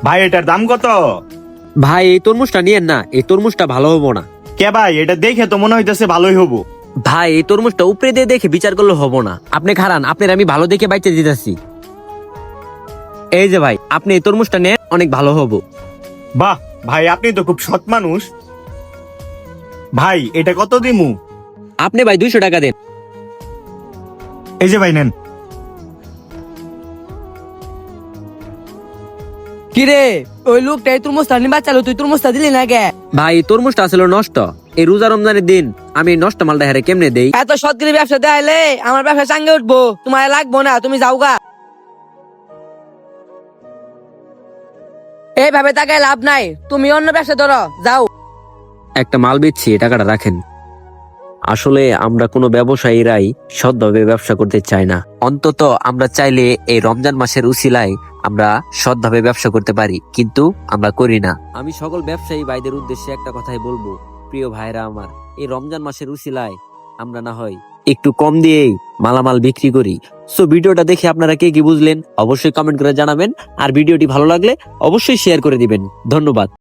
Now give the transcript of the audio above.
ভাই এটার দাম কত? ভাই এই তরমুজটা নিয়েন না, এই তরমুজটা ভালো হবো না। কে ভাই, এটা দেখে তো মনে হইতেছে ভালোই হবো। ভাই এই তরমুজটা উপরে দিয়ে দেখে বিচার করলে হবো না। আপনি খারান, আপনার আমি ভালো দেখে বাইতে দিতেছি। এই যে ভাই, আপনি এই তরমুজটা নেন, অনেক ভালো হবো। বাহ ভাই, আপনি তো খুব সৎ মানুষ। ভাই এটা কত দিমু? আপনি ভাই 200 টাকা দেন। এই যে ভাই নেন। কিরে ওই লোকটা এই তরমুজটা নিবা চালো, তুই তরমুজটা দিলি না কে? ভাই এই তরমুজটা আসলে নষ্ট। এই রোজা রমজানের দিন আমি এই নষ্ট মালটা হারে কেমনে দেই? এত সৎগিরি ব্যবসা দেখাইলে আমার ব্যবসা চাঙ্গে উঠবো, তোমার লাগবো না, তুমি যাও গা। এইভাবে তাকায় লাভ নাই, তুমি অন্য ব্যবসা ধরো, যাও। একটা মাল বেচছি, এই টাকাটা রাখেন। আসলে আমরা কোনো ব্যবসায়ীরাই সৎভাবে ব্যবসা করতে চাই না। অন্তত আমরা চাইলে এই রমজান মাসের উসিলায় আমরা সৎভাবে ব্যবসা করতে পারি, কিন্তু আমরা করি না। আমি সকল ব্যবসায়ী ভাইদের উদ্দেশ্যে একটা কথাই বলবো, প্রিয় ভাইরা আমার, এই রমজান মাসের উসিলায় আমরা না হয় একটু কম দিয়েই মালামাল বিক্রি করি। সো ভিডিওটা দেখে আপনারা কে কি বুঝলেন অবশ্যই কমেন্ট করে জানাবেন, আর ভিডিওটি ভালো লাগলে অবশ্যই শেয়ার করে দিবেন। ধন্যবাদ।